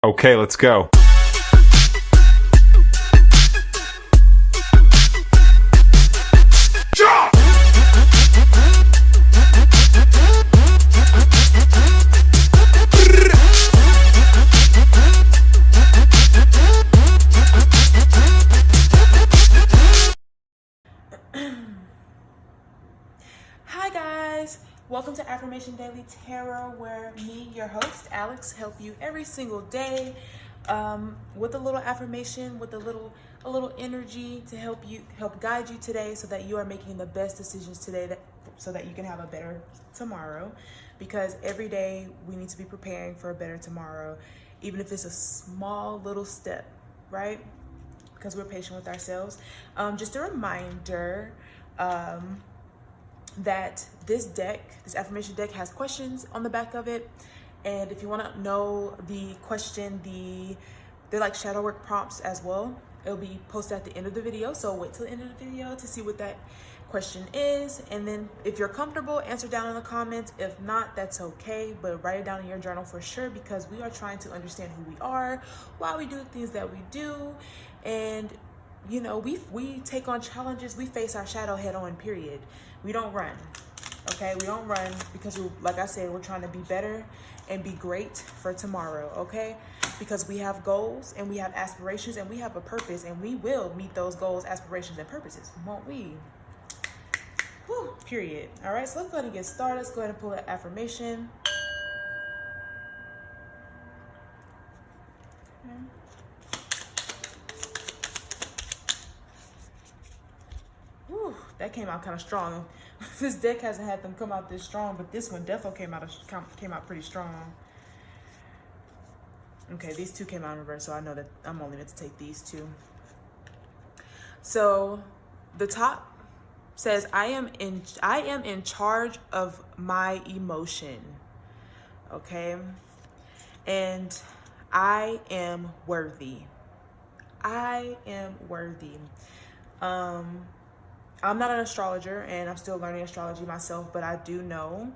Okay, let's go. Hi guys, welcome to Affirmation Daily Tarot, where me, your host Alex, help you every single day with a little affirmation, with a little energy to help guide you today, so that you are making the best decisions today, so that you can have a better tomorrow. Because every day we need to be preparing for a better tomorrow, even if it's a small little step, right? Because we're patient with ourselves. Just a reminder. That this affirmation deck, has questions on the back of it. And if you want to know the question, they're like shadow work prompts as well. It'll be posted at the end of the video. So wait till the end of the video to see what that question is. And then if you're comfortable, answer down in the comments. If not, that's okay. But write it down in your journal for sure, because we are trying to understand who we are, why we do the things that we do. And you know, we take on challenges. We face our shadow head on, period. We don't run, okay? We don't run because, like I said, we're trying to be better and be great for tomorrow, okay? Because we have goals and we have aspirations and we have a purpose, and we will meet those goals, aspirations, and purposes, won't we? Whew, period. All right, so let's go ahead and get started. Let's go ahead and pull an affirmation. Whew, that came out kind of strong. This deck hasn't had them come out this strong, but this one definitely came out pretty strong. Okay, these two came out in reverse, so I know that I'm only meant to take these two. So the top says, I am in charge of my emotion. Okay? And I am worthy. I am worthy. I'm not an astrologer, and I'm still learning astrology myself, but I do know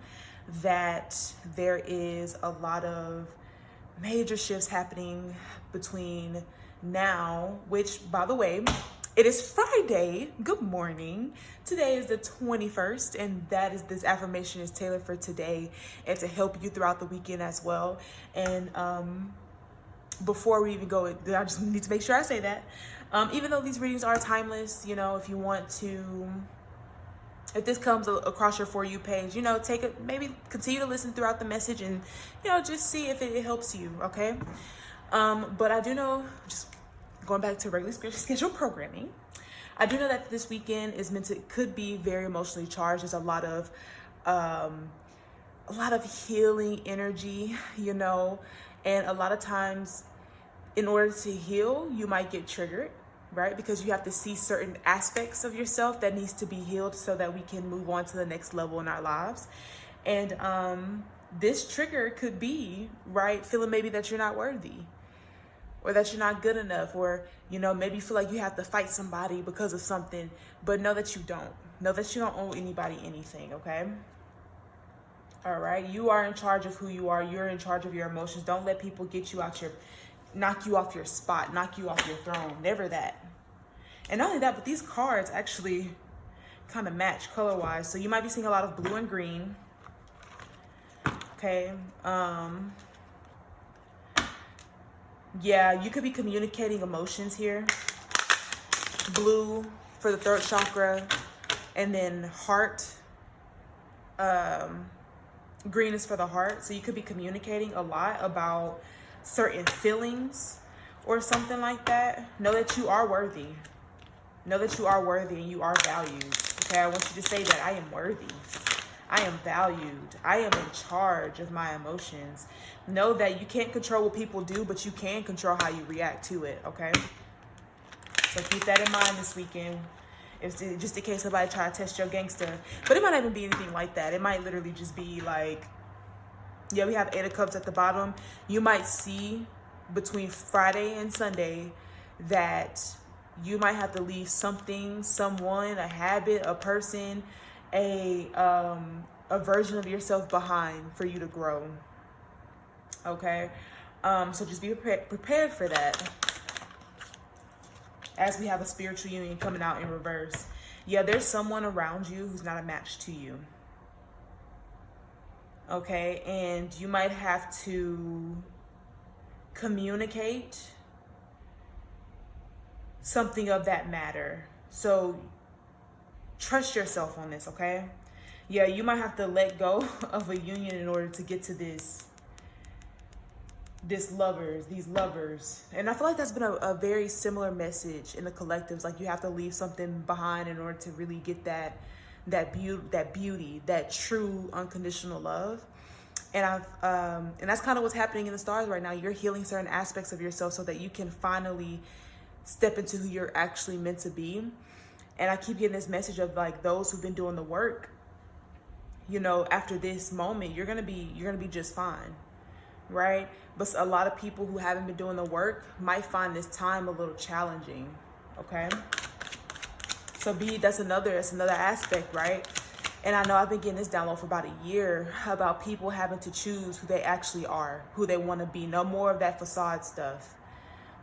that there is a lot of major shifts happening between now, which, by the way, it is Friday. Good morning. Today is the 21st, and this affirmation is tailored for today and to help you throughout the weekend as well. And before we even go, I just need to make sure I say that. Even though these readings are timeless, you know, if this comes across your For You page, you know, maybe continue to listen throughout the message and, you know, just see if it helps you, okay? But I do know, just going back to regular scheduled programming, I do know that this weekend could be very emotionally charged. There's a lot of healing energy, you know, and a lot of times in order to heal, you might get triggered, right? Because you have to see certain aspects of yourself that needs to be healed so that we can move on to the next level in our lives. And this trigger could be, right, feeling maybe that you're not worthy, or that you're not good enough, or, you know, maybe you feel like you have to fight somebody because of something, but know that you don't. Know that you don't owe anybody anything, okay? All right, you are in charge of who you are. You're in charge of your emotions. Don't let people knock you off your spot, knock you off your throne. Never that. And not only that, but these cards actually kind of match color-wise. So you might be seeing a lot of blue and green. Okay. Yeah, you could be communicating emotions here. Blue for the throat chakra, and then heart. Green is for the heart. So you could be communicating a lot about certain feelings or something like that. Know that you are worthy. Know that you are worthy and you are valued. Okay, I want you to say that I am worthy. I am valued. I am in charge of my emotions. Know that you can't control what people do, but you can control how you react to it, okay? So keep that in mind this weekend. Just in case somebody try to test your gangster. But it might not even be anything like that. It might literally just be like, yeah, we have 8 of Cups at the bottom. You might see between Friday and Sunday that you might have to leave something, someone, a habit, a person, a version of yourself behind for you to grow. Okay? So just be prepared for that, as we have a spiritual union coming out in reverse. Yeah, there's someone around you who's not a match to you. Okay, and you might have to communicate something of that matter. So trust yourself on this, okay? Yeah, you might have to let go of a union in order to get to these lovers. And I feel like that's been a very similar message in the collectives. Like, you have to leave something behind in order to really get that beauty, that true unconditional love. And and that's kind of what's happening in the stars right now. You're healing certain aspects of yourself so that you can finally step into who you're actually meant to be. And I keep getting this message of, like, those who've been doing the work, you know, after this moment, you're gonna be just fine, right? But a lot of people who haven't been doing the work might find this time a little challenging. Okay, so that's another aspect, right? And I know I've been getting this download for about a year about people having to choose who they actually are, who they want to be. No more of that facade stuff.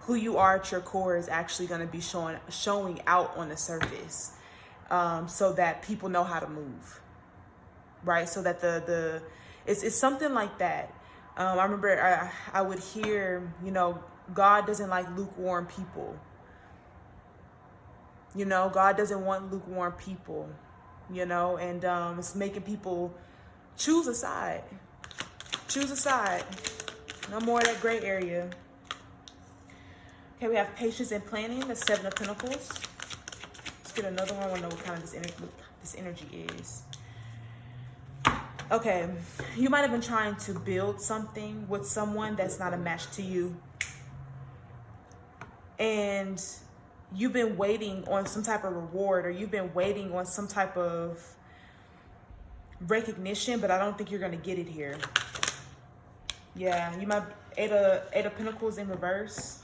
Who you are at your core is actually going to be showing out on the surface, so that people know how to move, right? So that it's something like that. I remember I would hear, you know, God doesn't like lukewarm people. You know, God doesn't want lukewarm people, you know, and it's making people choose a side. Choose a side. No more of that gray area. Okay, we have patience and planning, the Seven of Pentacles. Let's get another one. I want to know what kind of this energy is. Okay, you might have been trying to build something with someone that's not a match to you. And you've been waiting on some type of reward, or you've been waiting on some type of recognition, but I don't think you're going to get it here. Yeah, you might Eight of Pentacles in reverse.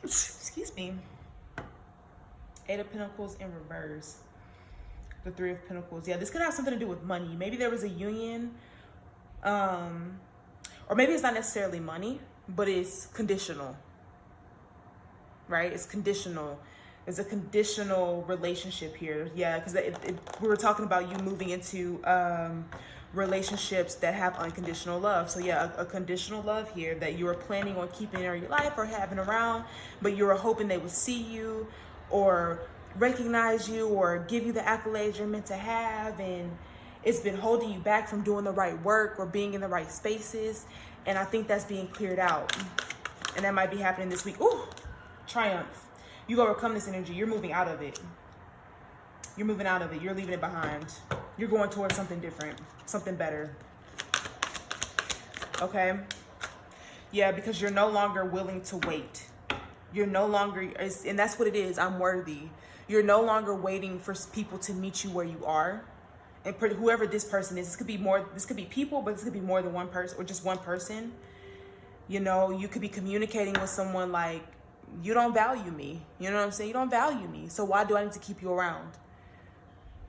Excuse me. Eight of Pentacles in reverse. The Three of Pentacles. Yeah, this could have something to do with money. Maybe there was a union, or maybe it's not necessarily money, but it's conditional, right? It's conditional. It's a conditional relationship here. Yeah, because we were talking about you moving into relationships that have unconditional love. So yeah, a conditional love here that you were planning on keeping in your life or having around, but you were hoping they would see you or recognize you or give you the accolades you're meant to have, and it's been holding you back from doing the right work or being in the right spaces. And I think that's being cleared out, and that might be happening this week. Ooh, triumph. You overcome this energy. You're moving out of it. You're moving out of it. You're leaving it behind. You're going towards something different, something better. Okay? Yeah, because you're no longer willing to wait. You're no longer, and that's what it is. I'm worthy. You're no longer waiting for people to meet you where you are. And whoever this person is, this could be people, but this could be more than one person or just one person. You know, you could be communicating with someone like, you don't value me. You know what I'm saying? You don't value me. So why do I need to keep you around?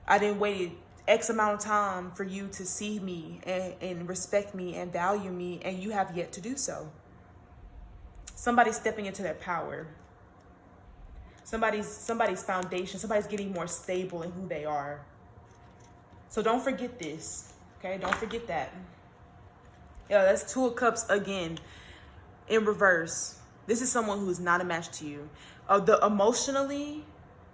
I didn't wait X amount of time for you to see me and respect me and value me, and you have yet to do so. Somebody's stepping into their power. Somebody's foundation. Somebody's getting more stable in who they are. So don't forget this. Okay? Don't forget that. Yeah, that's Two of Cups again in reverse. This is someone who is not a match to you.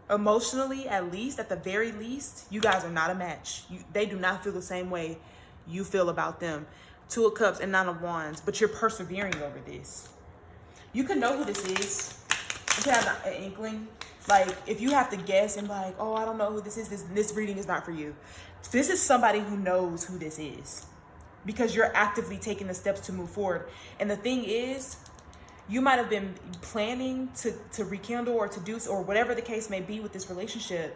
Emotionally, at least, at the very least, you guys are not a match. They do not feel the same way you feel about them. Two of Cups and Nine of Wands, but you're persevering over this. You can know who this is. You can have an inkling. Like, if you have to guess and be like, oh, I don't know who this is, this reading is not for you. This is somebody who knows who this is, because you're actively taking the steps to move forward. And the thing is, you might have been planning to rekindle or to do, or whatever the case may be with this relationship.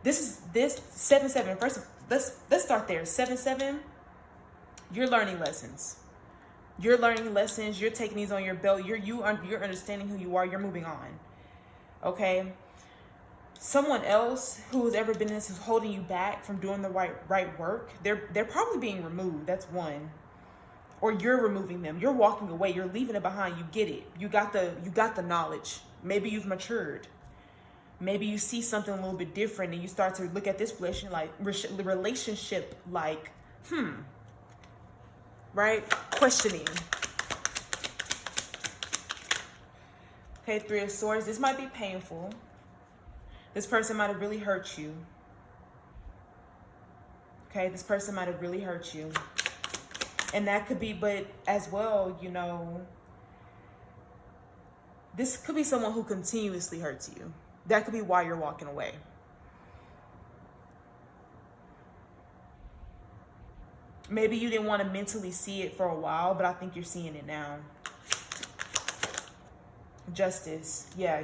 This 7-7. First, let's start there. 7-7. You're learning lessons. You're learning lessons. You're taking these on your belt. You're understanding who you are. You're moving on. Okay. someone else who's ever been in this, who's holding you back from doing the right work, they're probably being removed. That's one. Or you're removing them. You're walking away. You're leaving it behind. You get it. You got the knowledge. Maybe you've matured. Maybe you see something a little bit different and you start to look at this relationship like, right? Questioning. Okay, Three of Swords. This might be painful. This person might have really hurt you. Okay, this person might have really hurt you. And that could be, but as well, you know, this could be someone who continuously hurts you. That could be why you're walking away. Maybe you didn't want to mentally see it for a while, but I think you're seeing it now. Justice. Yeah,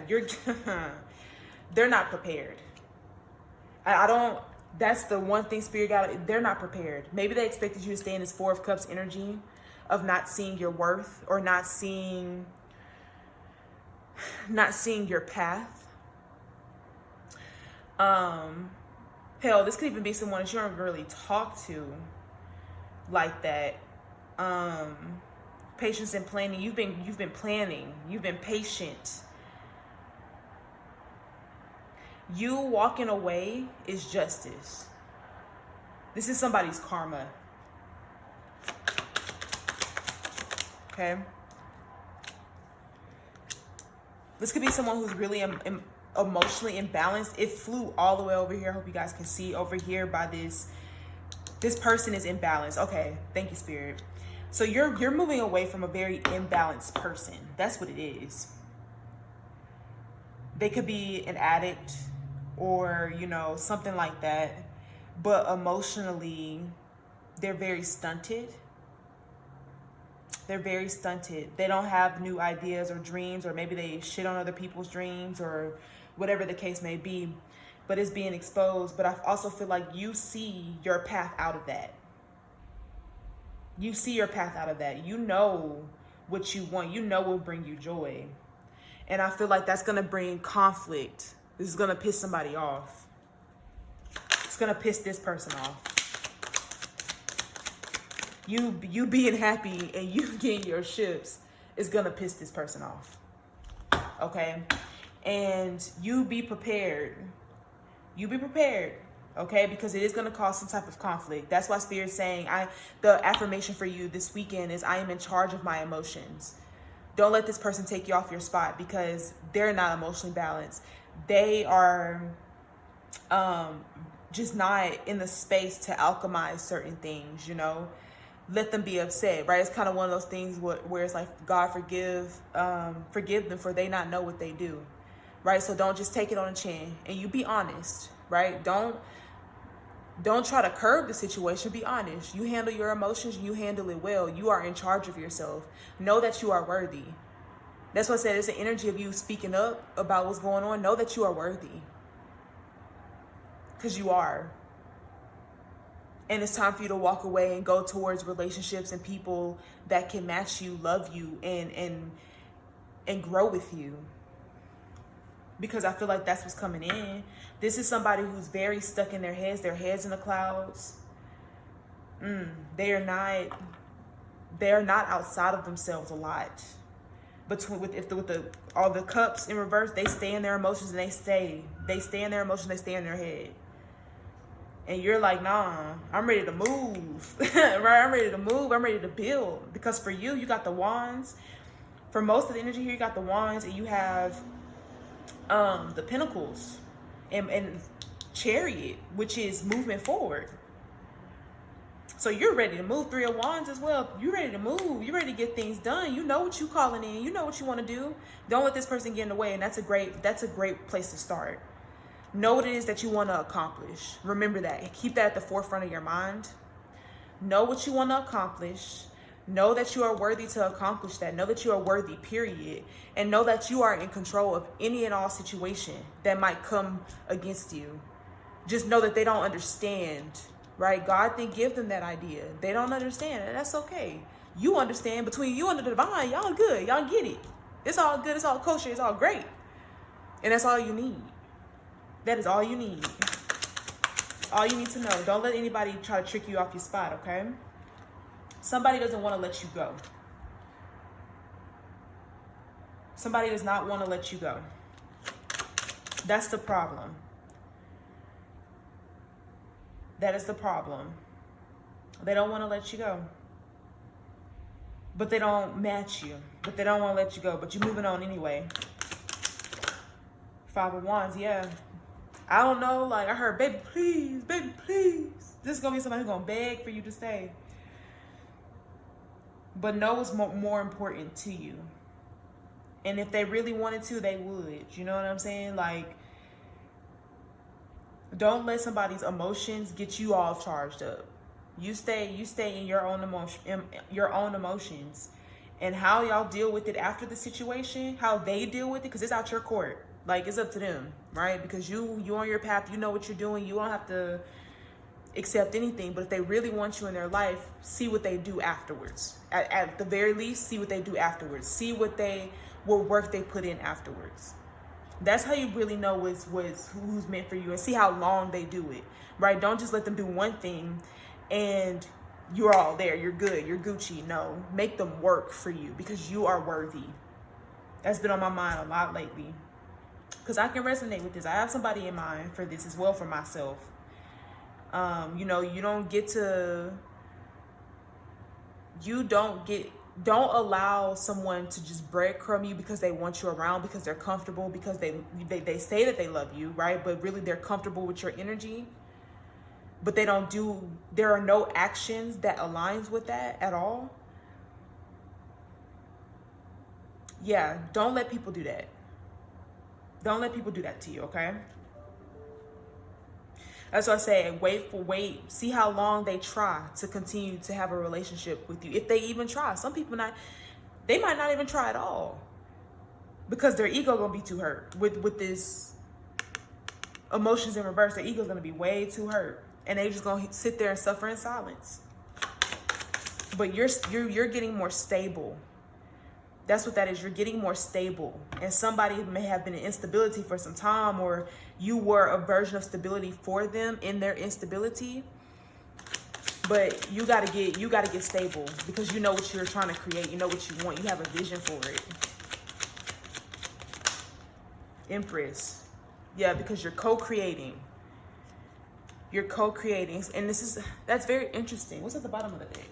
they're not prepared. That's the one thing Spirit got. They're not prepared. Maybe they expected you to stay in this Four of Cups energy of not seeing your worth or not seeing your path. Hell, this could even be someone that you don't really talk to like that. Patience and planning. You've been planning. You've been patient. You walking away is justice. This is somebody's karma. Okay? This could be someone who's really emotionally imbalanced. It flew all the way over here. I hope you guys can see over here by this. This person is imbalanced. Okay, thank you, Spirit. So you're moving away from a very imbalanced person. That's what it is. They could be an addict or, you know, something like that. But emotionally, they're very stunted. They're very stunted. They don't have new ideas or dreams, or maybe they shit on other people's dreams or whatever the case may be. But it's being exposed. But I also feel like you see your path out of that. You see your path out of that. You know what you want. You know what will bring you joy. And I feel like that's going to bring conflict. This is going to piss somebody off. It's going to piss this person off. You being happy and you getting your ships is going to piss this person off. Okay? And you be prepared. You be prepared. Okay, because it is going to cause some type of conflict. That's why Spirit's saying, the affirmation for you this weekend is, I am in charge of my emotions. Don't let this person take you off your spot, because they're not emotionally balanced. They are just not in the space to alchemize certain things, you know. Let them be upset, right? It's kind of one of those things where it's like, God, forgive them, for they not know what they do, right? So don't just take it on the chin, and you be honest, right? Don't try to curb the situation. Be honest. You handle your emotions and you handle it well. You are in charge of yourself. Know that you are worthy. That's what I said. It's an energy of you speaking up about what's going on. Know that you are worthy. Because you are. And it's time for you to walk away and go towards relationships and people that can match you, love you, and grow with you. Because I feel like that's what's coming in. This is somebody who's very stuck in their heads in the clouds. They are not outside of themselves a lot. But with all the cups in reverse, they stay in their emotions and they stay in their emotions, they stay in their head. And you're like, nah, I'm ready to move. Right? I'm ready to move. I'm ready to build. Because for you got the wands. For most of the energy here, you got the wands, and you have the pentacles and chariot, which is movement forward. So you're ready to move. Three of Wands as well. You're ready to move. You're ready to get things done. You know what you're calling in. You know what you want to do. Don't let this person get in the way. And that's a great place to start. Know what it is that you want to accomplish. Remember that. Keep that at the forefront of your mind. Know what you want to accomplish. Know that you are worthy to accomplish that. Know that you are worthy, period. And know that you are in control of any and all situation that might come against you. Just know that they don't understand, right? God didn't give them that idea. They don't understand, and that's okay. You understand. Between you and the divine, y'all good. Y'all get it. It's all good. It's all kosher. It's all great. And that's all you need. That is all you need. All you need to know. Don't let anybody try to trick you off your spot, okay? Somebody doesn't want to let you go. Somebody does not want to let you go. That's the problem. That is the problem. They don't want to let you go. But they don't match you. But they don't want to let you go. But you're moving on anyway. Five of Wands, yeah. I don't know, like I heard, baby, please, baby, please. This is going to be somebody who's going to beg for you to stay. But no is more important to you. And if they really wanted to, they would. You know what I'm saying? Like, don't let somebody's emotions get you all charged up. You stay in your own emotions, and how y'all deal with it after the situation, how they deal with it, because it's out your court. Like, it's up to them, right? Because you on your path, you know what you're doing. You don't have to accept anything. But if they really want you in their life, see what they do afterwards. At the very least, see what they do afterwards. See what work they put in afterwards. That's how you really know who's meant for you, and see how long they do it, right? Don't just let them do one thing and you're all there, you're good, you're Gucci. No, make them work for you, because you are worthy. That's been on my mind a lot lately, because I can resonate with this. I have somebody in mind for this as well, for myself. You know, don't allow someone to just breadcrumb you because they want you around, because they're comfortable, because they say that they love you, right? But really they're comfortable with your energy. But there are no actions that aligns with that at all. Yeah, don't let people do that. Don't let people do that to you, okay? That's what I say. Wait. See how long they try to continue to have a relationship with you. If they even try. Some people they might not even try at all, because their ego gonna be too hurt with this emotions in reverse. Their ego's gonna be way too hurt, and they just gonna sit there and suffer in silence. But you're getting more stable. That's what that is. You're getting more stable. And somebody may have been in instability for some time, or you were a version of stability for them in their instability. But you gotta get stable, because you know what you're trying to create. You know what you want. You have a vision for it. Empress. Yeah, because you're co-creating. You're co-creating. And that's very interesting. What's at the bottom of the deck?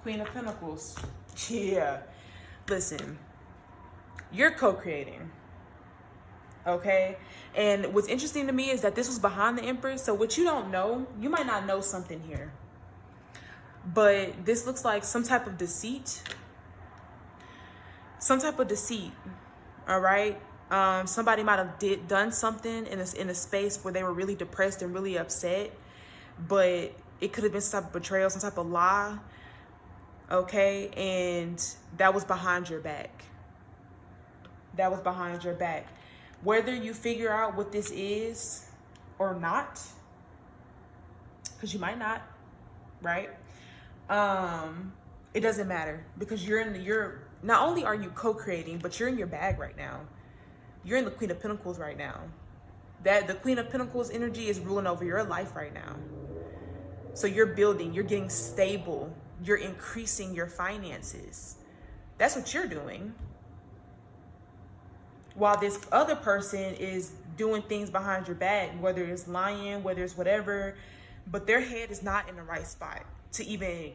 Queen of Pentacles. Yeah. Listen, you're co-creating, okay? And what's interesting to me is that this was behind the Empress. So what you don't know, you might not know something here, but this looks like some type of deceit. Some type of deceit, all right? Somebody might have done something in a space where they were really depressed and really upset, but it could have been some type of betrayal, some type of lie. Okay, and that was behind your back. That was behind your back. Whether you figure out what this is or not, because you might not, right? It doesn't matter, because you're not only are you co-creating, but you're in your bag right now. You're in the Queen of Pentacles right now. The Queen of Pentacles energy is ruling over your life right now. So you're building, you're getting stable. You're increasing your finances. That's what you're doing. While this other person is doing things behind your back, whether it's lying, whether it's whatever, but their head is not in the right spot to even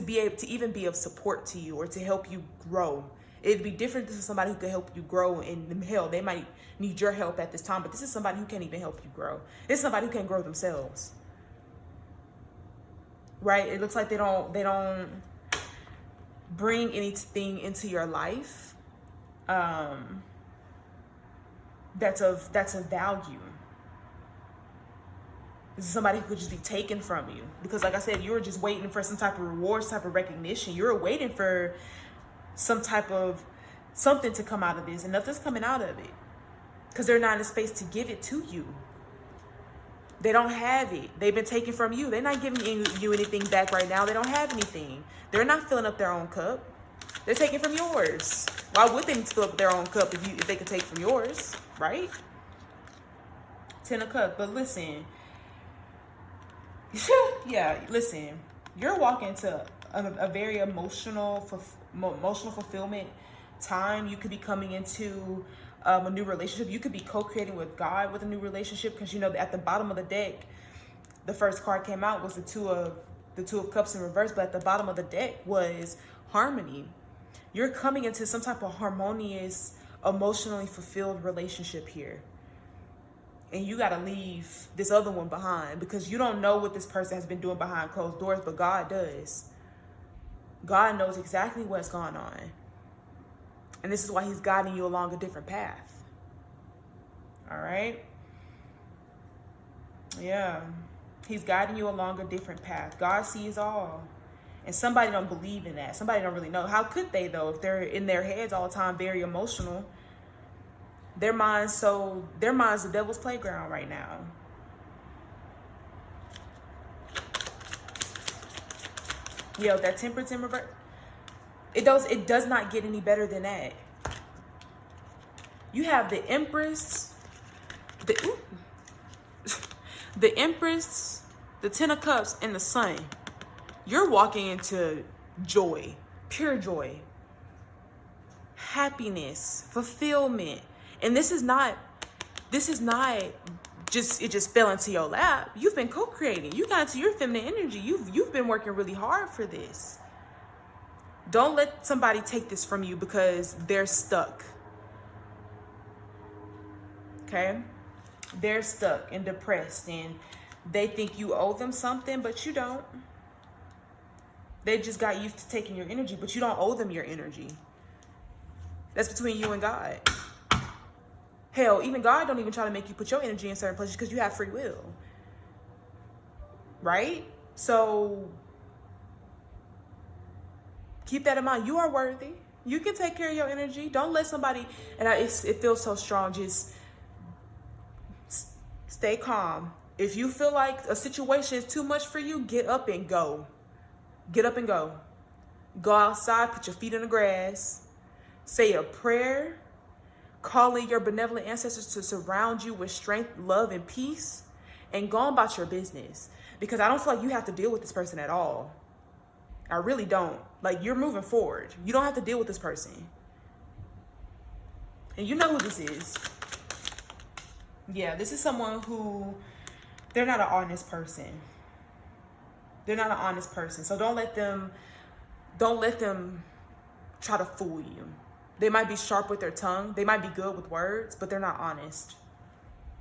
be able to be of support to you or to help you grow. It'd be different. This is somebody who can help you grow, and hell, they might need your help at this time, but this is somebody who can't even help you grow. It's somebody who can't grow themselves. Right? It looks like they don't bring anything into your life that's of value. This is somebody who could just be taken from you, because like I said, you were just waiting for some type of reward, some type of recognition. You were waiting for something to come out of this, and nothing's coming out of it, because they're not in a space to give it to you. They don't have it. They've been taken from you. They're not giving you anything back right now. They don't have anything. They're not filling up their own cup. They're taking from yours. Why would they need to fill up their own cup if they could take from yours, right? Ten of Cups. But listen, yeah, listen. You're walking to a very emotional fulfillment time. You could be coming into a new relationship. You could be co-creating with God with a new relationship, because you know at the bottom of the deck, the first card came out was the two of Cups in reverse, but at the bottom of the deck was harmony. You're coming into some type of harmonious, emotionally fulfilled relationship here. And you got to leave this other one behind, because you don't know what this person has been doing behind closed doors, but God does. God knows exactly what's going on. And this is why he's guiding you along a different path. All right? Yeah. He's guiding you along a different path. God sees all. And somebody don't believe in that. Somebody don't really know. How could they, though, if they're in their heads all the time, very emotional? Their mind's the devil's playground right now. Yo, that Temperance in reverse. It does not get any better than that. You have the Empress, the Empress, the Ten of Cups, and the Sun. You're walking into joy, pure joy, happiness, fulfillment. And this is not just, it just fell into your lap. You've been co-creating. You got into your feminine energy. You've been working really hard for this. Don't let somebody take this from you because they're stuck. Okay? They're stuck and depressed, and they think you owe them something, but you don't. They just got used to taking your energy, but you don't owe them your energy. That's between you and God. Hell, even God don't even try to make you put your energy in certain places because you have free will. Right? So keep that in mind. You are worthy. You can take care of your energy. Don't let somebody, and it feels so strong, just stay calm. If you feel like a situation is too much for you, get up and go. Get up and go. Go outside, put your feet in the grass, say a prayer, call in your benevolent ancestors to surround you with strength, love, and peace, and go on about your business. Because I don't feel like you have to deal with this person at all. I really don't. Like, you're moving forward. You don't have to deal with this person. And you know who this is. Yeah, this is someone who, they're not an honest person. They're not an honest person. So don't let them try to fool you. They might be sharp with their tongue. They might be good with words, but they're not honest.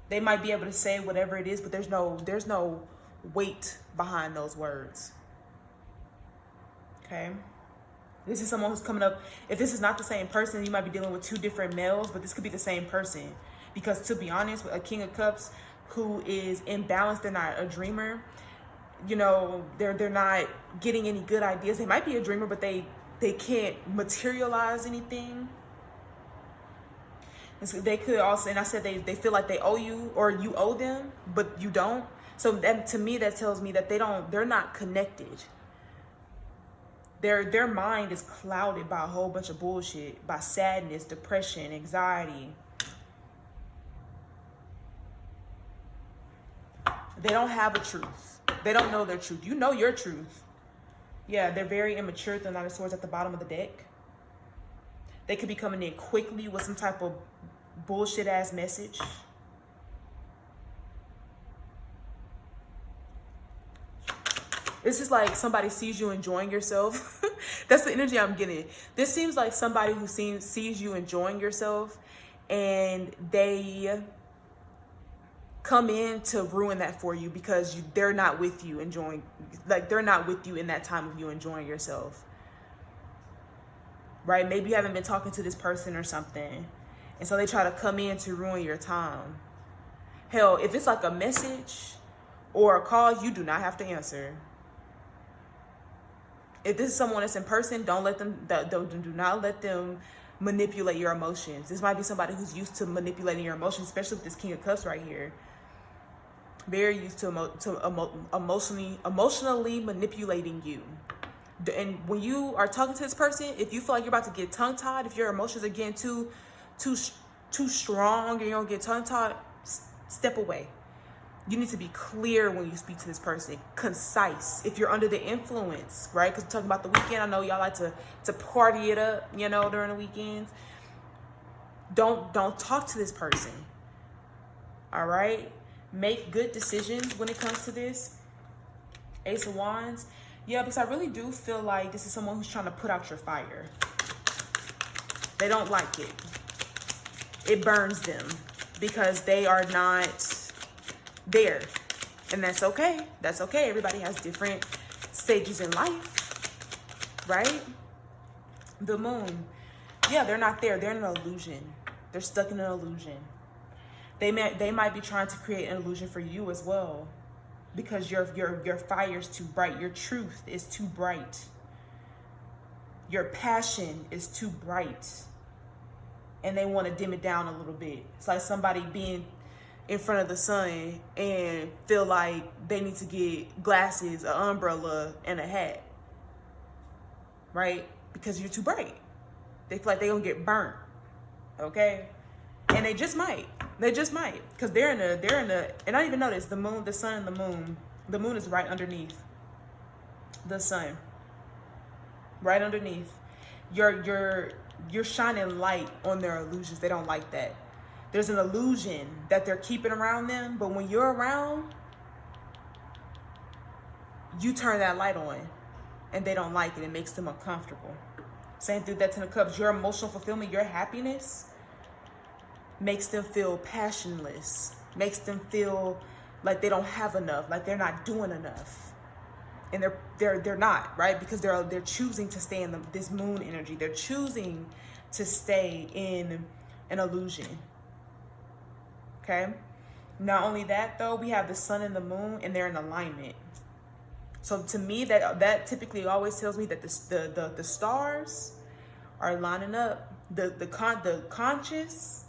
They might be able to say whatever it is, but there's no weight behind those words. Okay? This is someone who's coming up. If this is not the same person, you might be dealing with two different males, but this could be the same person. Because to be honest, with a King of Cups who is imbalanced, they're not a dreamer. You know, they're not getting any good ideas. They might be a dreamer, but they can't materialize anything. And so they could also, and I said they feel like they owe you, or you owe them, but you don't. So that, to me, that tells me that they're not connected. Their mind is clouded by a whole bunch of bullshit, by sadness, depression, anxiety. They don't have a truth. They don't know their truth. You know your truth. Yeah, they're very immature. The Knight of Swords at the bottom of the deck. They could be coming in quickly with some type of bullshit ass message. This is like somebody sees you enjoying yourself. That's the energy I'm getting. This seems like somebody who sees you enjoying yourself, and they come in to ruin that for you because they're not with you enjoying, like they're not with you in that time of you enjoying yourself. Right? Maybe you haven't been talking to this person or something, and so they try to come in to ruin your time. Hell, if it's like a message or a call, you do not have to answer. If this is someone that's in person, do not let them manipulate your emotions. This might be somebody who's used to manipulating your emotions, especially with this King of Cups right here. Very used to emotionally manipulating you. And when you are talking to this person, if you feel like you're about to get tongue-tied, if your emotions are getting too strong and you don't get tongue-tied, step away. You need to be clear when you speak to this person, concise. If you're under the influence, right? Because we're talking about the weekend. I know y'all like to party it up, you know, during the weekends. Don't talk to this person. All right? Make good decisions when it comes to this. Ace of Wands. Yeah, because I really do feel like this is someone who's trying to put out your fire. They don't like it. It burns them because they are not there. And that's okay. That's okay. Everybody has different stages in life, right? The Moon. Yeah, they're not there. They're in an illusion. They're stuck in an illusion. They might be trying to create an illusion for you as well, because your fire's too bright. Your truth is too bright. Your passion is too bright. And they want to dim it down a little bit. It's like somebody being in front of the sun and feel like they need to get glasses, an umbrella, and a hat, right? Because you're too bright. They feel like they're gonna get burnt, okay? And they just might. They just might, because they're in a, and I didn't even notice the moon, the sun, and the moon. The moon is right underneath the sun, right underneath. You're shining light on their illusions. They don't like that. There's an illusion that they're keeping around them, but when you're around, you turn that light on, and they don't like it. It makes them uncomfortable. Same thing with that Ten of Cups. Your emotional fulfillment, your happiness, makes them feel passionless, makes them feel like they don't have enough, like they're not doing enough. And they're not, right? Because they're choosing to stay in this moon energy. They're choosing to stay in an illusion. Okay? Not only that though, we have the sun and the moon, and they're in alignment. So to me, that typically always tells me that the stars are lining up. The conscious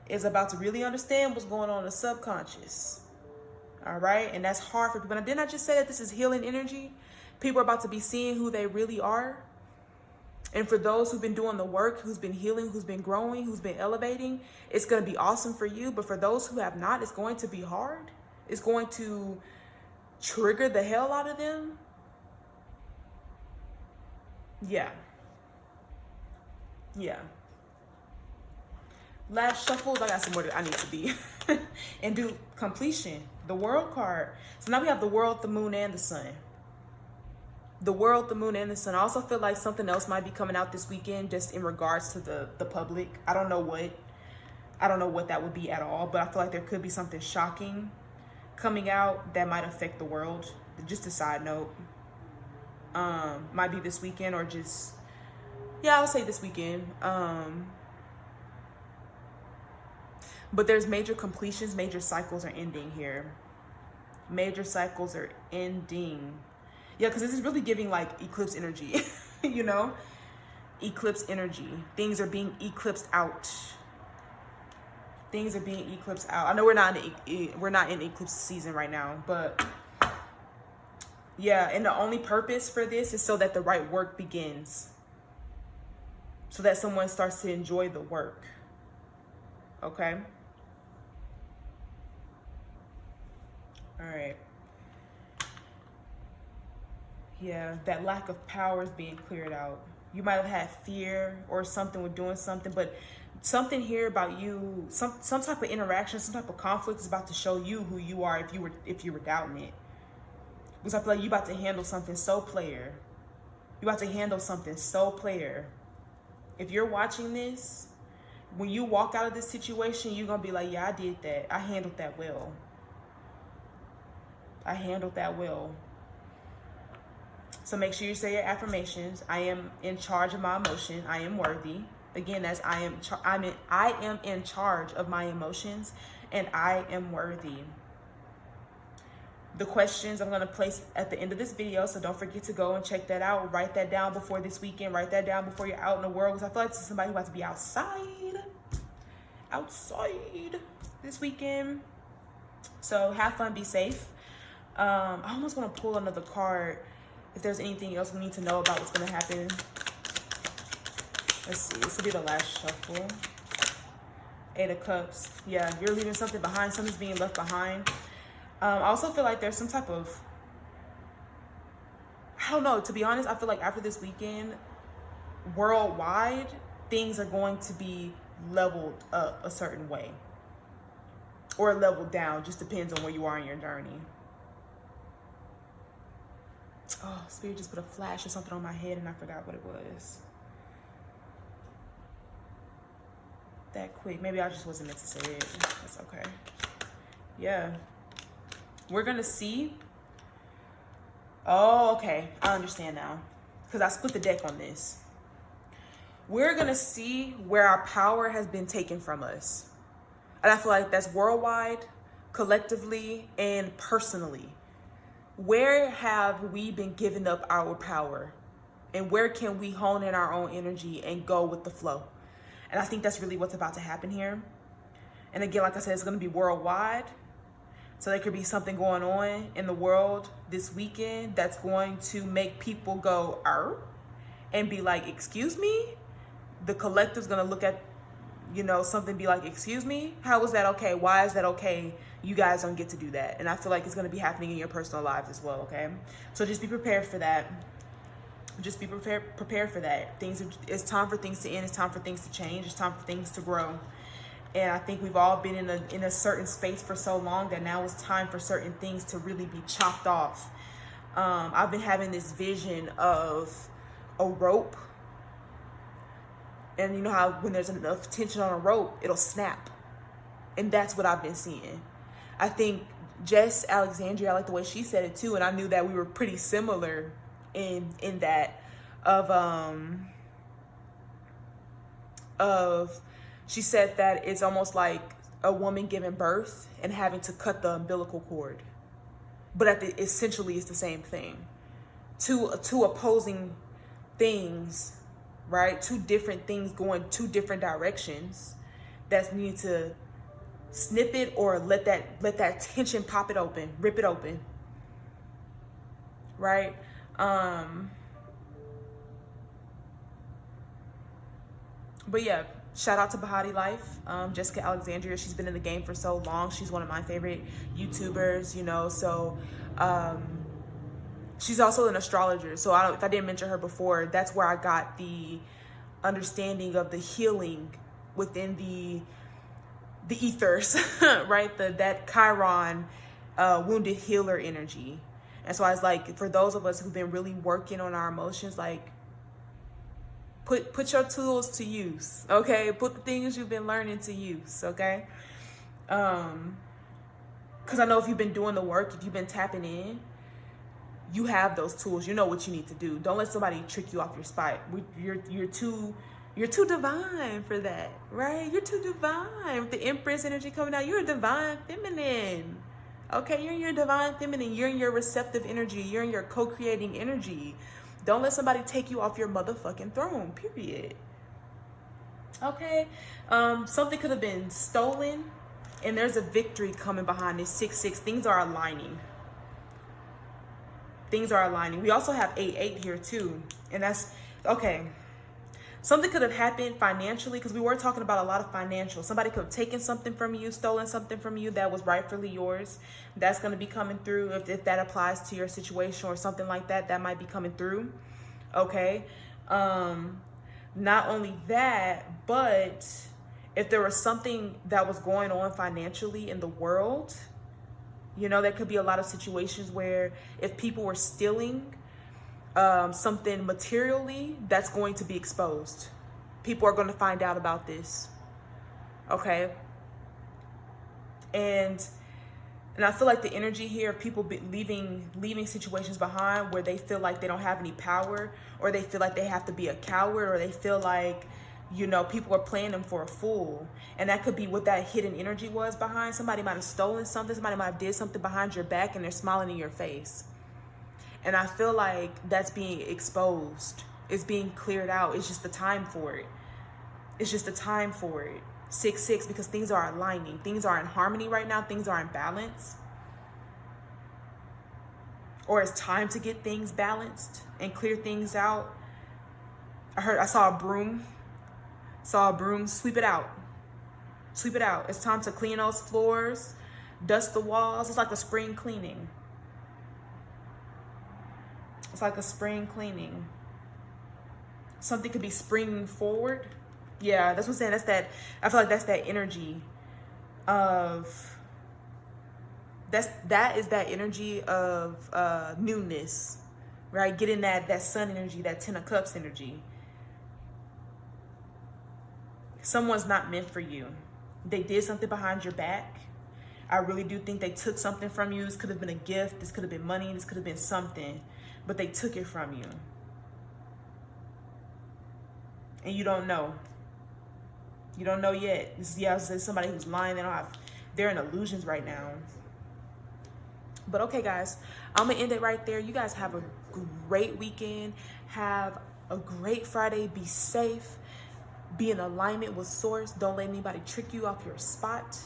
is about to really understand what's going on in the subconscious. All right? And that's hard for people. Now, didn't I just say that this is healing energy? People are about to be seeing who they really are. And for those who've been doing the work, who's been healing, who's been growing, who's been elevating, it's going to be awesome for you. But for those who have not, it's going to be hard. It's going to trigger the hell out of them. Yeah. Yeah. Last shuffles, I got some more that I need to be and do completion. The World card. So now we have the World, the Moon, and the Sun. The World, the Moon, and the Sun. I also feel like something else might be coming out this weekend, just in regards to the public. I don't know what that would be at all, but I feel like there could be something shocking coming out that might affect the world. Just a side note. Might be this weekend, or just, yeah, I would say this weekend. But there's major completions, major cycles are ending here. Major cycles are ending. Yeah, because this is really giving like eclipse energy, you know? Eclipse energy. Things are being eclipsed out. Things are being eclipsed out. I know we're not in eclipse season right now, but yeah, and the only purpose for this is so that the right work begins. So that someone starts to enjoy the work. Okay? All right. Yeah, that lack of power is being cleared out. You might have had fear or something with doing something, but something here about you, some type of interaction, some type of conflict is about to show you who you are if you were doubting it. Because I feel like you're about to handle something so player. You're about to handle something so player. If you're watching this, when you walk out of this situation, you're going to be like, yeah, I did that. I handled that well. I handled that well. So make sure you say your affirmations. I am in charge of my emotion. I am worthy. Again, that's I am in charge of my emotions, and I am worthy. The questions I'm going to place at the end of this video, so don't forget to go and check that out. Write that down before this weekend. Write that down before you're out in the world, because I feel like this is somebody who has to be outside this weekend. So have fun, be safe. I almost want to pull another card if there's anything else we need to know about what's going to happen. Let's see, this will be the last shuffle. 8 of Cups. Yeah, you're leaving something behind. Something's being left behind. I also feel like there's some type of, I don't know, to be honest, I feel like after this weekend, worldwide, things are going to be leveled up a certain way. Or leveled down, just depends on where you are in your journey. Oh, Spirit just put a flash or something on my head and I forgot what it was. That quick. Maybe I just wasn't meant to say it. That's okay. Yeah. We're going to see. Oh, okay. I understand now. Because I split the deck on this. We're going to see where our power has been taken from us. And I feel like that's worldwide, collectively, and personally. Where have we been giving up our power? And where can we hone in our own energy and go with the flow? And I think that's really what's about to happen here. And again, like I said, it's going to be worldwide. So there could be something going on in the world this weekend that's going to make people go, and be like, excuse me? The collective's going to look at, you know, something, be like, excuse me? How is that okay? Why is that okay? You guys don't get to do that. And I feel like it's going to be happening in your personal lives as well, okay? So just be prepared for that. Just be prepared for that. It's time for things to end. It's time for things to change. It's time for things to grow. And I think we've all been in a certain space for so long that now it's time for certain things to really be chopped off. I've been having this vision of a rope. And you know how when there's enough tension on a rope, it'll snap. And that's what I've been seeing. I think Jess Alexandria, I like the way she said it too. And I knew that we were pretty similar in that of she said that it's almost like a woman giving birth and having to cut the umbilical cord. But essentially it's the same thing. Two opposing things, right? Two different things going two different directions that need to snip it or let that tension pop it open, rip it open. Right? But yeah, shout out to Bahati Life, Jessica Alexandria. She's been in the game for so long. She's one of my favorite YouTubers, you know. So she's also an astrologer. So if I didn't mention her before, that's where I got the understanding of the healing within the ethers, right? That Chiron wounded healer energy. And so I was like, for those of us who've been really working on our emotions, like, put your tools to use, okay? Put the things you've been learning to use, okay? Because I know if you've been doing the work, if you've been tapping in, you have those tools. You know what you need to do. Don't let somebody trick you off your spot. You're too divine for that, right? You're too divine. With the Empress energy coming out, you're a divine feminine. Okay, you're in your divine feminine. You're in your receptive energy. You're in your co-creating energy. Don't let somebody take you off your motherfucking throne, period. Okay? Something could have been stolen, and there's a victory coming behind this 6-6. Things are aligning. Things are aligning. We also have 8-8 here, too. And that's, okay. Something could have happened financially, because we were talking about a lot of financial. Somebody could have taken something from you, stolen something from you that was rightfully yours. That's going to be coming through. If that applies to your situation or something like that, that might be coming through. Okay. Not only that, but if there was something that was going on financially in the world, you know, there could be a lot of situations where if people were stealing something materially, that's going to be exposed. People are going to find out about this. Okay. And I feel like the energy here of people leaving situations behind where they feel like they don't have any power, or they feel like they have to be a coward, or they feel like, you know, people are playing them for a fool. And that could be what that hidden energy was behind. Somebody might have stolen something. Somebody might have did something behind your back and they're smiling in your face. And I feel like that's being exposed. It's being cleared out. It's just the time for it. It's just the time for it. 6-6, because things are aligning. Things are in harmony right now. Things are in balance. Or it's time to get things balanced and clear things out. I saw a broom. Sweep it out. Sweep it out. It's time to clean those floors. Dust the walls. It's like a spring cleaning. It's like a spring cleaning. Something could be springing forward. Yeah, that's what I'm saying. That's that. I feel like that's that energy of. That is that energy of newness, right? Getting that sun energy, that 10 of Cups energy. Someone's not meant for you. They did something behind your back. I really do think they took something from you. This could have been a gift. This could have been money. This could have been something. But they took it from you. And you don't know. You don't know yet. This is somebody who's lying. They're in illusions right now. But okay, guys, I'm going to end it right there. You guys have a great weekend. Have a great Friday. Be safe. Be in alignment with Source. Don't let anybody trick you off your spot.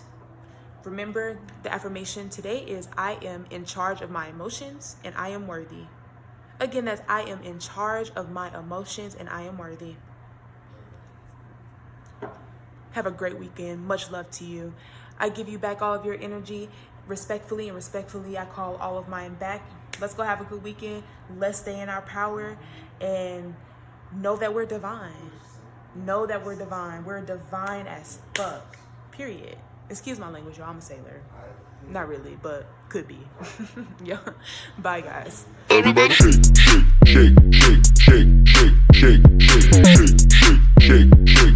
Remember, the affirmation today is, I am in charge of my emotions and I am worthy. Again, that's, I am in charge of my emotions and I am worthy. Have a great weekend. Much love to you. I give you back all of your energy. Respectfully, I call all of mine back. Let's go have a good weekend. Let's stay in our power and know that we're divine. Know that we're divine. We're divine as fuck. Period. Excuse my language, y'all. I'm a sailor. Not really, but could be. Yeah. Bye, guys. Everybody shake, shake, shake, shake, shake, shake, shake, shake, shake, shake, shake.